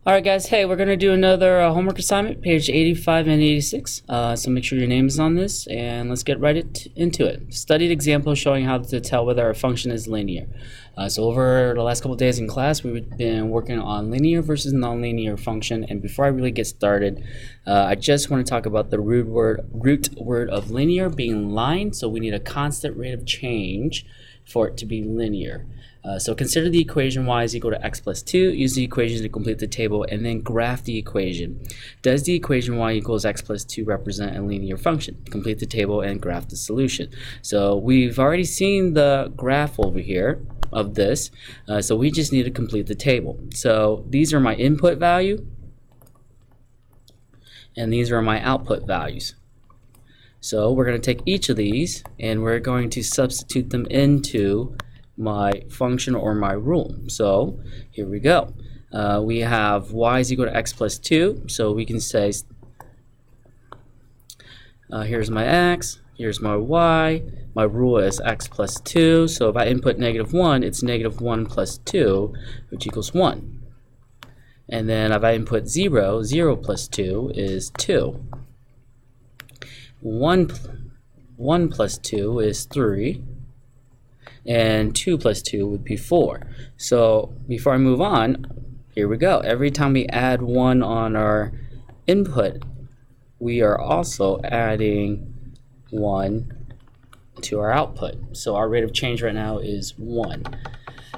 Alright guys, hey, we're going to do another homework assignment, page 85 and 86. So make sure your name is on this, and let's get right into it. Studied example showing how to tell whether a function is linear. So over the last couple of days in class, we've been working on linear versus nonlinear function. And before I really get started, I just want to talk about the root word of linear being line. So we need a constant rate of change for it to be linear. So consider the equation y is equal to x plus 2. Use the equation to complete the table and then graph the equation. Does the equation y equals x plus 2 represent a linear function? Complete the table and graph the solution. So we've already seen the graph over here of this, so we just need to complete the table. So these are my input value and these are my output values. So we're going to take each of these and we're going to substitute them into my function or my rule. So here we go. We have y is equal to x plus 2. So we can say here's my x, here's my y. My rule is x plus 2. So if I input -1, it's -1 plus 2, which equals 1. And then if I input 0, 0 plus 2 is 2. 1 plus 2 is 3. And 2 plus 2 would be 4. So before I move on, here we go. Every time we add 1 on our input, we are also adding 1 to our output. So our rate of change right now is 1.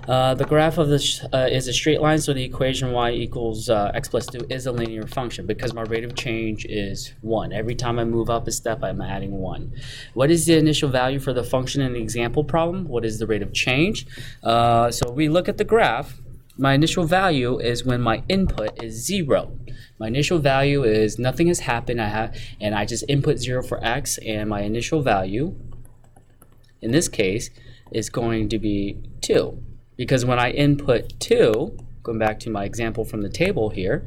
The graph of this is a straight line, so the equation y equals x plus 2 is a linear function because my rate of change is 1. Every time I move up a step, I'm adding 1. What is the initial value for the function in the example problem? What is the rate of change? So we look at the graph. My initial value is when my input is 0. My initial value is nothing has happened, and I just input 0 for x, and my initial value, in this case, is going to be 2. Because when I input 2, going back to my example from the table here,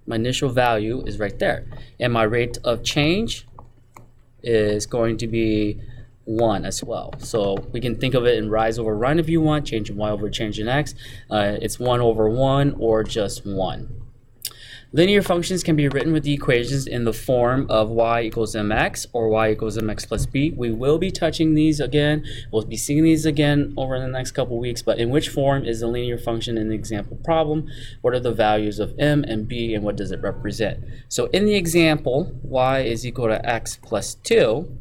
my initial value is right there. And my rate of change is going to be 1 as well. So we can think of it in rise over run if you want, change in y over change in x. It's 1 over 1 or just 1. Linear functions can be written with the equations in the form of y equals mx or y equals mx plus b. We will be touching these again. We'll be seeing these again over the next couple weeks, but in which form is the linear function in the example problem? What are the values of m and b and what does it represent? So in the example, y is equal to x plus 2.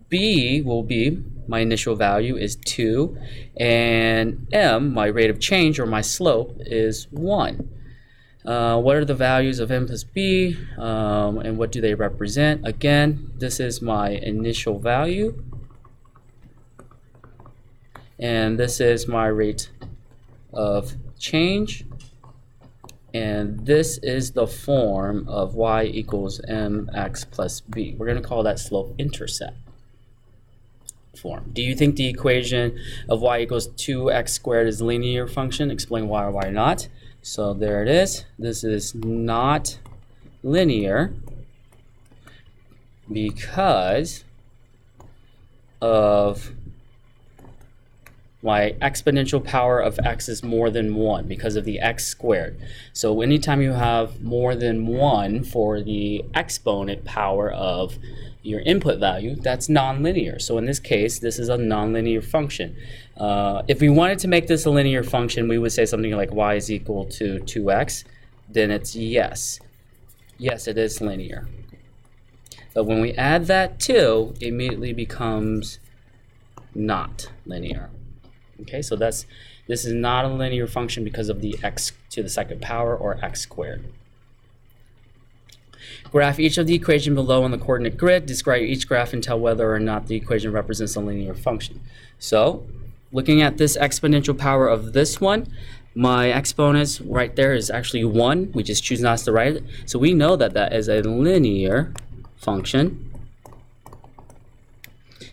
B will be, my initial value is 2, and m, my rate of change or my slope, is 1. What are the values of m plus b, and what do they represent? Again, this is my initial value, and this is my rate of change, and this is the form of y equals mx plus b. We're going to call that slope intercept form. Do you think the equation of y equals 2x squared is a linear function? Explain why or why not. So there it is. This is not linear because of my exponential power of x is more than 1 because of the x squared. So anytime you have more than 1 for the exponent power of your input value, that's nonlinear. So in this case, this is a nonlinear function. If we wanted to make this a linear function, we would say something like y is equal to 2x. Then it's yes. Yes, it is linear. But when we add that 2, it immediately becomes not linear. Okay, so this is not a linear function because of the x to the second power or x squared. Graph each of the equation below on the coordinate grid. Describe each graph and tell whether or not the equation represents a linear function. So, looking at this exponential power of this one, my exponents right there is actually 1. We just choose not to write it. So we know that that is a linear function.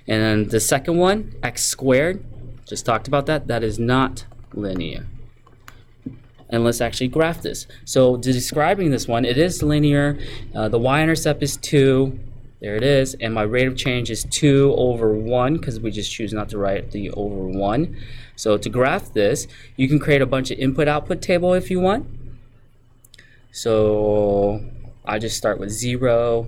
And then the second one, x squared, just talked about that, that is not linear. And let's actually graph this. So describing this one, it is linear. The y-intercept is 2. There it is. And my rate of change is 2 over 1 because we just choose not to write the over 1. So to graph this, you can create a bunch of input-output table if you want. So I just start with 0.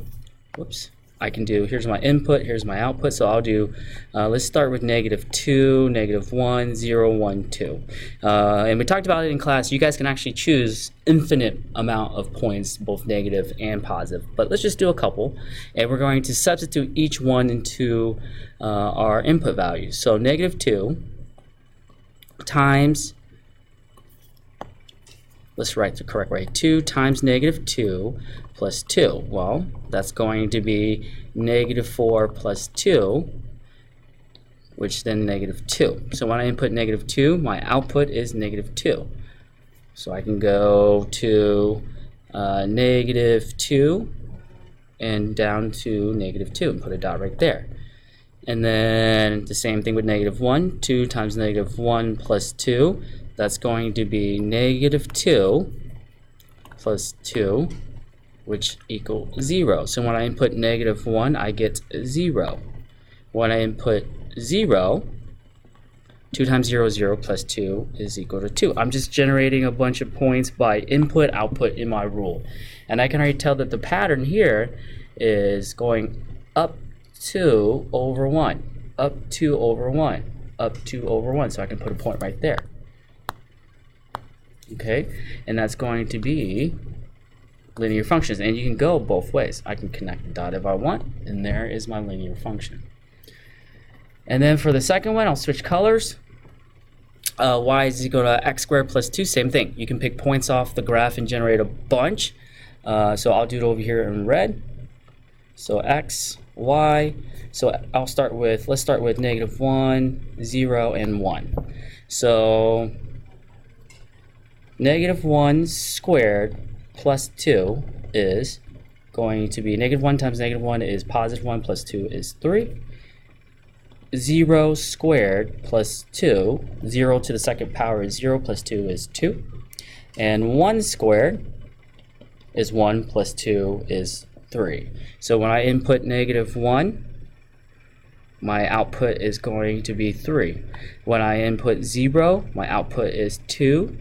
Whoops. I can do, here's my input, here's my output. So I'll do, let's start with -2, -1, 0, 1, 2. And we talked about it in class. You guys can actually choose infinite amount of points, both negative and positive. But let's just do a couple. And we're going to substitute each one into our input values. So -2 times, let's write the correct way, 2 times -2 plus 2. Well, that's going to be -4 plus 2, which then -2. So when I input -2, my output is -2. So I can go to -2 and down to -2 and put a dot right there. And then the same thing with -1. 2 times -1 plus 2. That's going to be -2 plus 2, which equals 0. So when I input -1, I get 0. When I input 0, 2 times 0 is 0 plus 2 is equal to 2. I'm just generating a bunch of points by input, output in my rule. And I can already tell that the pattern here is going up 2 over 1, up 2 over 1, up 2 over 1. So I can put a point right there. Okay, and that's going to be linear functions, and you can go both ways. I can connect a dot if I want, and there is my linear function. And then for the second one, I'll switch colors. Y is equal to x squared plus 2, same thing. You can pick points off the graph and generate a bunch. So I'll do it over here in red. So x, y. So I'll start with, let's start with -1, 0, and 1. So -1 squared plus 2 is going to be -1 times -1 is +1 plus 2 is 3. 0 squared plus 2, 0 to the second power is 0 plus 2 is 2. And 1 squared is 1 plus 2 is 3. So when I input -1, my output is going to be 3. When I input 0, my output is 2.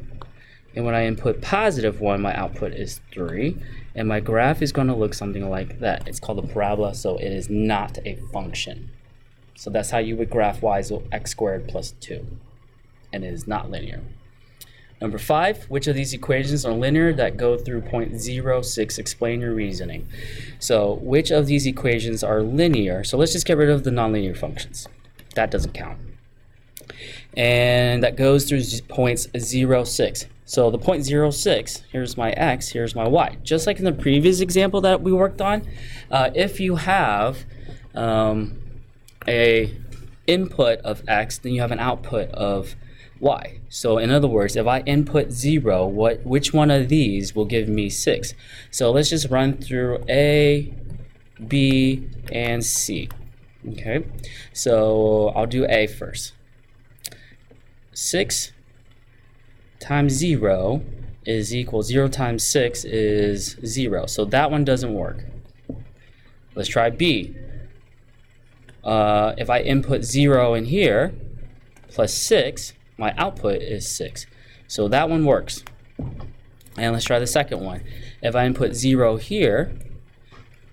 And when I input +1, my output is 3. And my graph is going to look something like that. It's called a parabola, so it is not a function. So that's how you would graph y is x squared plus 2. And it is not linear. Number 5, which of these equations are linear that go through point 0,6? Explain your reasoning. So which of these equations are linear? So let's just get rid of the nonlinear functions. That doesn't count. And that goes through points 0,6. So the point 0,6, here's my x, here's my y. Just like in the previous example that we worked on, if you have a input of x, then you have an output of y. So in other words, if I input 0, which one of these will give me 6? So let's just run through A, B, and C. Okay, so I'll do A first. 6 times 0 is equal, 0 times 6 is 0. So that one doesn't work. Let's try B. If I input 0 in here, plus 6, my output is 6. So that one works. And let's try the second one. If I input 0 here,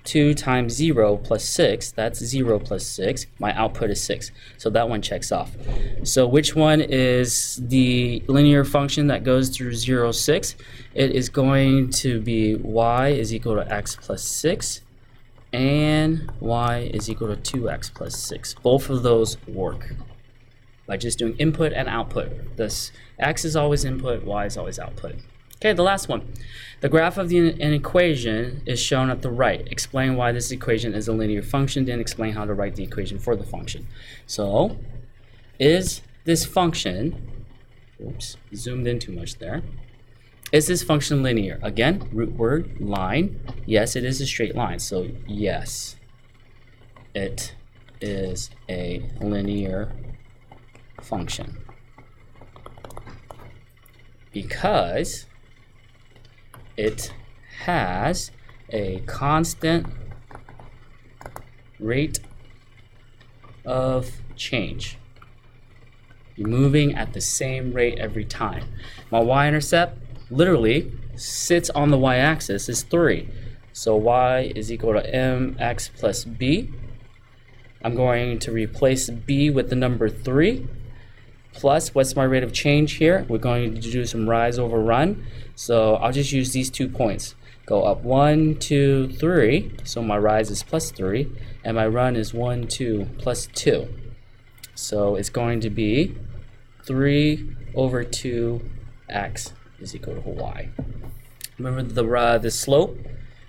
2 times 0 plus 6, that's 0 plus 6. My output is 6. So that one checks off. So which one is the linear function that goes through 0, 6? It is going to be y is equal to x plus 6. And y is equal to 2x plus 6. Both of those work by just doing input and output. This x is always input, y is always output. Okay, the last one. The graph of an equation is shown at the right. Explain why this equation is a linear function, then explain how to write the equation for the function. So, is this function, oops, zoomed in too much there. Is this function linear? Again, root word, line. Yes, it is a straight line. So yes, it is a linear function. Because it has a constant rate of change. You're moving at the same rate every time. My y-intercept literally sits on the y-axis is 3. So y is equal to mx plus b. I'm going to replace b with the number 3. Plus, what's my rate of change here? We're going to do some rise over run. So I'll just use these 2 points. Go up 1, 2, 3. So my rise is plus 3. And my run is 1, 2, plus 2. So it's going to be 3 over 2x is equal to y. Remember the slope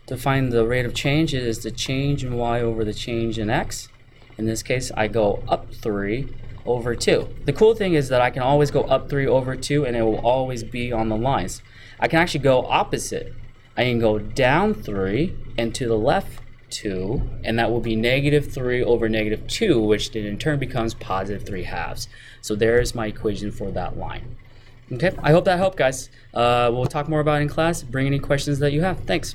to find the rate of change is the change in y over the change in x. In this case, I go up 3 over 2. The cool thing is that I can always go up 3 over 2 and it will always be on the lines. I can actually go opposite. I can go down 3 and to the left 2, and that will be negative 3 over negative 2, which then in turn becomes positive 3/2. So there's my equation for that line. Okay, I hope that helped, guys. We'll talk more about it in class. Bring any questions that you have. Thanks.